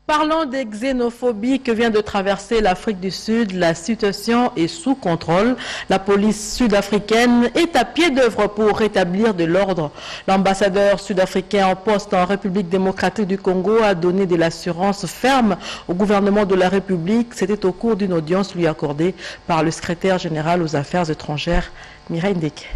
Parlons des xénophobies que vient de traverser l'Afrique du Sud. La situation est sous contrôle. La police sud-africaine est à pied d'œuvre pour rétablir de l'ordre. L'ambassadeur sud-africain en poste en République démocratique du Congo a donné de l'assurance ferme au gouvernement de la République. C'était au cours d'une audience lui accordée par le secrétaire général aux affaires étrangères, Mireille Ndeke.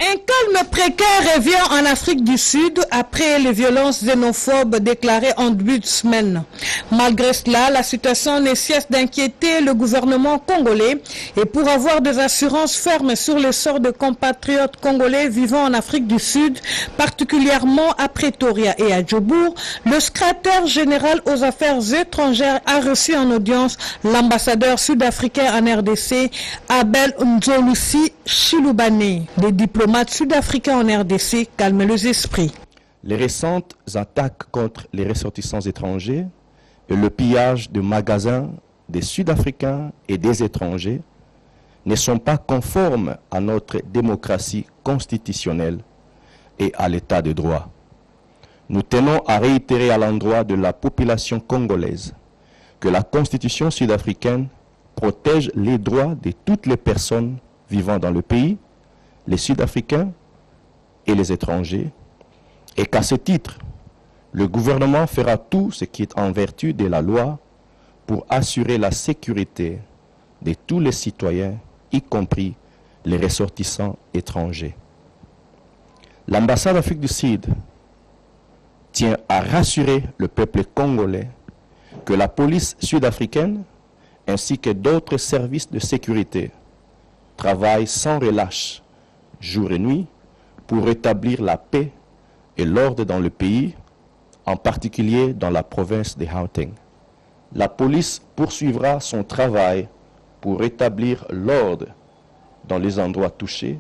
Un calme précaire revient en Afrique du Sud après les violences xénophobes déclarées en début de semaine. Malgré cela, la situation ne cesse d'inquiéter le gouvernement congolais et pour avoir des assurances fermes sur le sort de compatriotes congolais vivant en Afrique du Sud, particulièrement à Pretoria et à Djobour, le secrétaire général aux affaires étrangères a reçu en audience l'ambassadeur sud-africain en RDC, Abel Nzolusi Chilubane. Les diplomates sud-africains en RDC calment les esprits. Les récentes attaques contre les ressortissants étrangers et le pillage de magasins des Sud-Africains et des étrangers ne sont pas conformes à notre démocratie constitutionnelle et à l'état de droit. Nous tenons à réitérer à l'endroit de la population congolaise que la Constitution sud-africaine protège les droits de toutes les personnes vivant dans le pays, les Sud-Africains et les étrangers, et qu'à ce titre, le gouvernement fera tout ce qui est en vertu de la loi pour assurer la sécurité de tous les citoyens, y compris les ressortissants étrangers. L'ambassade d'Afrique du Sud tient à rassurer le peuple congolais que la police sud-africaine ainsi que d'autres services de sécurité travaillent sans relâche, jour et nuit, pour rétablir la paix et l'ordre dans le pays, en particulier dans la province de Gauteng. La police poursuivra son travail pour rétablir l'ordre dans les endroits touchés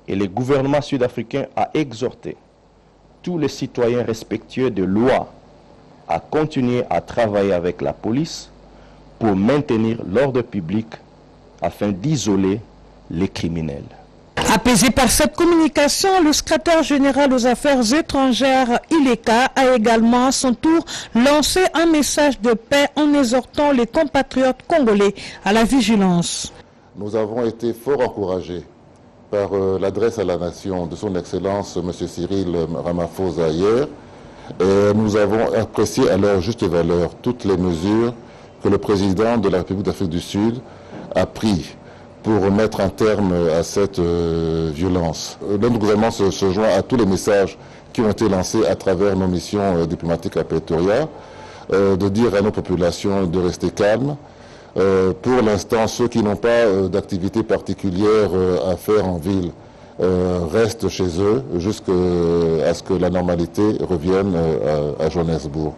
et le gouvernement sud-africain a exhorté tous les citoyens respectueux de loi à continuer à travailler avec la police pour maintenir l'ordre public afin d'isoler les criminels. Apaisé par cette communication, le secrétaire général aux affaires étrangères, Ileka, a également à son tour lancé un message de paix en exhortant les compatriotes congolais à la vigilance. Nous avons été fort encouragés par l'adresse à la nation de son Excellence M. Cyril Ramaphosa hier. Et nous avons apprécié à leur juste valeur toutes les mesures que le président de la République d'Afrique du Sud a prises pour mettre un terme à cette violence. Notre gouvernement se joint à tous les messages qui ont été lancés à travers nos missions diplomatiques à Pretoria, de dire à nos populations de rester calmes. Pour l'instant, ceux qui n'ont pas d'activité particulière à faire en ville restent chez eux jusqu'à ce que la normalité revienne à Johannesburg.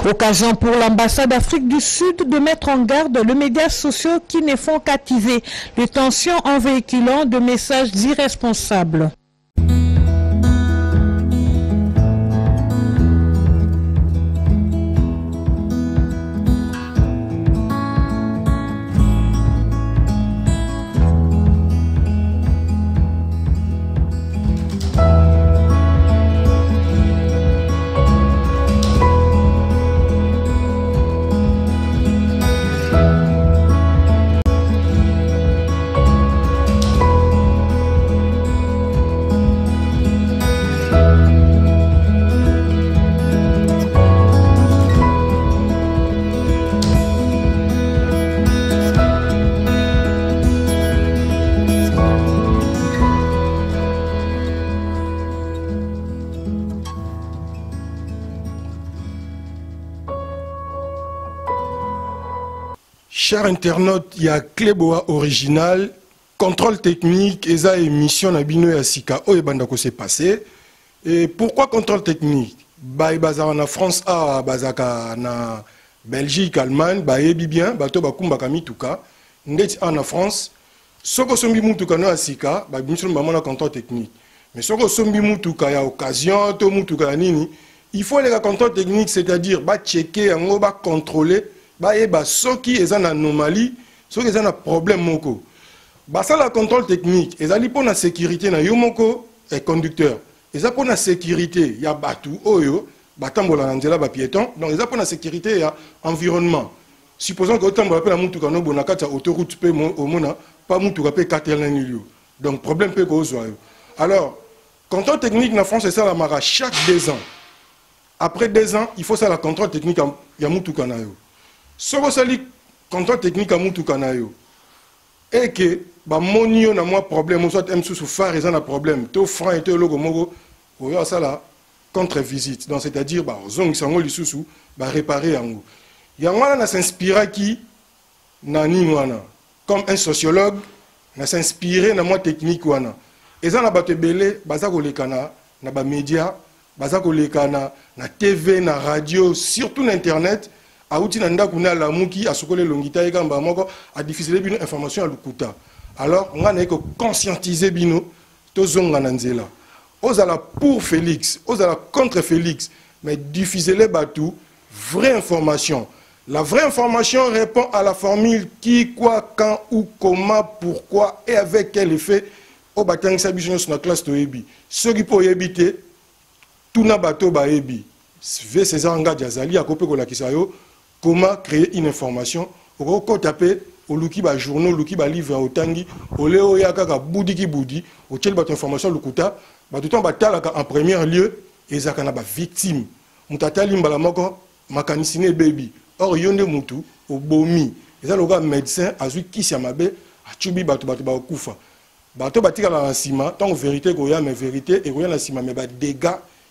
Occasion pour l'ambassade d'Afrique du Sud de mettre en garde les médias sociaux qui ne font qu'attiser les tensions en véhiculant de messages irresponsables. Chers internautes, il y a Cléboa original, contrôle technique, et ça émission Nabino et Asika, où est-ce s'est passé. Et pourquoi contrôle technique? En France, en Belgique, Allemagne, bien, en France, soko sombi mutuka na Asika, mission contrôle technique. Mais soko sombi mutuka ya occasion, to mutuka nini, Il faut les contrôles techniques, c'est-à-dire checker, contrôler, ceux qui ont une anomalie, ceux qui ont un problème. Ça, le contrôle technique, ils ont pour la sécurité, et conducteur. Ils ont pour la sécurité, il y a bateau, piéton, donc ils ont pour la sécurité, il y a environnement. Supposons que autant de la autoroute, pas donc problème peut causer. Alors, contrôle technique en France, c'est ça la mara chaque 2 ans. Après 2 ans, il faut ça la contrôle technique à Yamoutoukanayo. Ce que ça dit contrôle technique à Moutoukanayo. Et que, monio na moi problème, soit M sous phare, ils ont un problème. Tout franc et tout logo mogo, ou ya ça la contre-visite. Donc c'est-à-dire, zong sango li sous réparer en haut. Yangwana na s'inspira qui nani wana. Comme un sociologue, na s'inspirer na moi technique wana. Et ça na batebele, bazako lekana, na ba média, bazako lekana, na TV, na radio, surtout na internet. Aouti nanda kuna la muki asukole longita eka mba moko a diffuser bino information à lukuta. Alors on a que conscientiser bino to zonga nanzela. Ozala pour Félix, ozala contre Félix, mais diffuser les batou vraie information. La vraie information répond à la formule qui, quoi, quand, où, comment, pourquoi et avec quel effet au batang sabition sur la classe to ebi. Ceux qui peuvent éviter tout na bateau ba ebi. V César Anga Diazali a copé ko la kisayo. Comment créer une information? Au taper au luki ba journaux, luki ba livre au tangi, au léo yaka boudi ki boudi, au tel bat information lukuta, ba tout temps batalaka en premier lieu et zakana ba victime. Mutata limbala moko makanisine baby. Or yonde mutu au bomi. Et ça le gars médecin azui kisi amabe a chubi batu ba kufa. Bato batika la sima, tant vérité goya mais vérité et goya la sima mais ba dégâts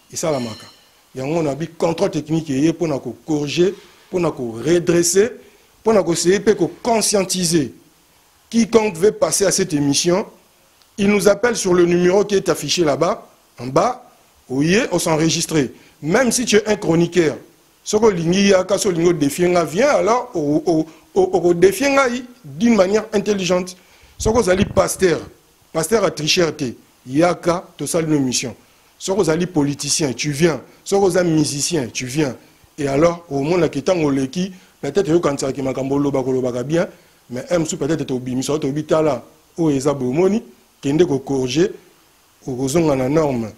et ça la maka. Yango on a bi contrôle technique et pour na ko corriger pour nous redresser, pour nous essayer de conscientiser. Quiconque veut passer à cette émission, il nous appelle sur le numéro qui est affiché là-bas, en bas, oui, on s'enregistre. Même si tu es un chroniqueur, ce que vient alors au défier d'une manière intelligente. Ce que vous allez pasteur a tricherté, yaka, tu as une mission. Ce que vous allez politicien, tu viens. Ce que vous allez musicien, tu viens. Et alors, au monde qui est en Oleki, peut-être que quand ça qui m'a bien, mais peut-être au bimi, soit au bitala, au ezabomoni, qui est corrigé, au besoin de la norme,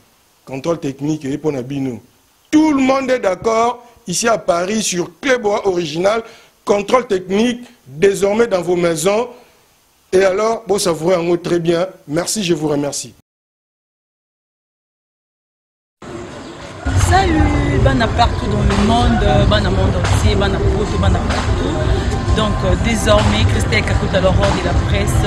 contrôle technique et pour Nabino. Tout le monde est d'accord, ici à Paris, sur Clébois original, contrôle technique, désormais dans vos maisons. Et alors, bon, ça vous rend très bien. Merci, je vous remercie. Salut, bana partout dans le monde, bana monde entier, bana poto, bana partout. Donc désormais, Christelle Kakuta Laurent de la presse,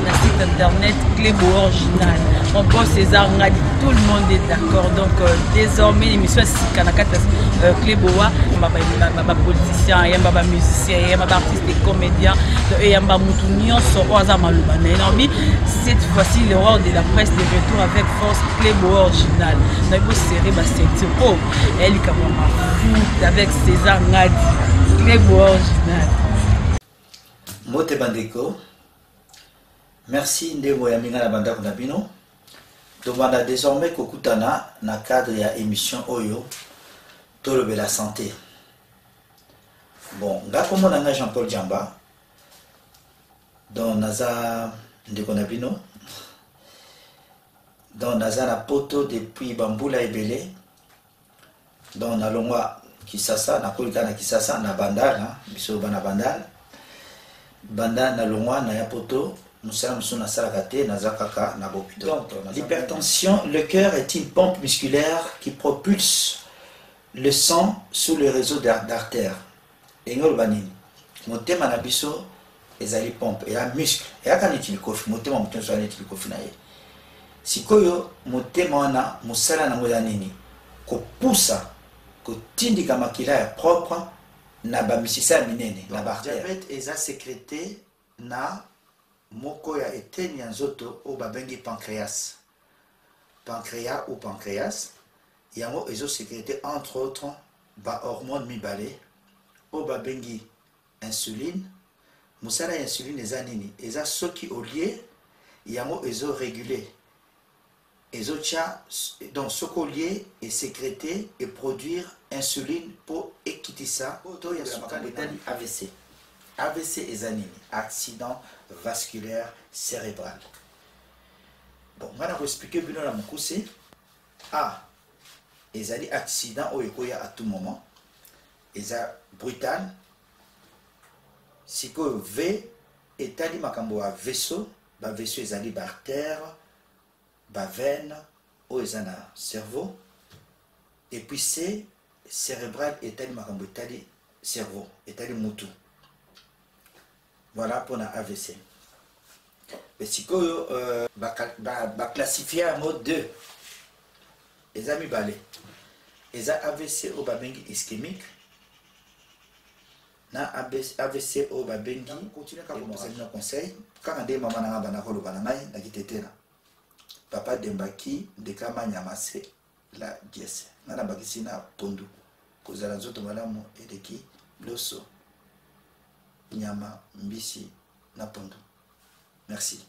le site internet Clébo Original. Mon boss César Ngadi, tout le monde est d'accord. Donc désormais, l'émission est Kanakata Cléboa, ma politicien, il y a ma musicien, il y a ma artiste et comédien, il y a ma moutounion, cette fois-ci, le roi de la presse de retour avec force Clébo Original. Nous avons serré ma ceinture. Oh, elle est comme foot avec César Ngadi, Clébo Original. Mote Bandeko, merci Ndebo Yaminga na Banda Kunabino. Tomanda désormais Kokutana na cadre ya émission Oyo Tolobe la santé. Bon, nga komo nanga Jean-Paul Djamba dans Naza Ndeko Nabino dans Naza na poto depuis Bambula Ebele dans Nalongwa Kisasa na Kolika na Kisasa na Bandal na biso bana Bandal Banda na longwa na yapoto musala musuna sarakate na zakaka na bopito. Donc l'hypertension, le cœur est une pompe musculaire qui propulse le sang sous le réseau d'artères. Engol banini. Motema na biso ezali pompe et un muscle. Et akani tilikofi motema mutu so ali tilikofi na ye. Sikoyo motema wana musala na ngoya nini? Ko poussa ko tindika makila ya propre na ba misisa minene na ba diabète eza sécrété na moko ya eteni ya nzoto o babengi pancréas ou pancréas yango ezo sécrété entre autres ba hormone mibale o babengi insuline musala ya insuline eza nini eza soki au lieu yango ezo réguler donc ce collier est sécrété et produire insuline pour équiter ça. AVC. AVC est un accident vasculaire cérébral. Bon, on va expliquer bien la moukousé. Les accidents au ekoya à tout moment. Ils sont brutal. Si que V est allé makambo à vaisseau, vaisseau est allé artère, veine, ou est allé cerveau. Et puis C cérébral est allé makambo est allé cerveau, est allé moutou. Voilà pour la AVC. Mais si que classifié en mode 2, les amis balais. Les AVC au babengi ischémique. Na AVC au babengi continue à conseiller conseil. Quand on dit maman n'a pas d'argent bananai na kitete na. Papa dembaki de kama nyamase la dièse. Na na bakisi na pondu. Kozala zoto malamu edeki loso. Nyama mbisi na pondu. Merci.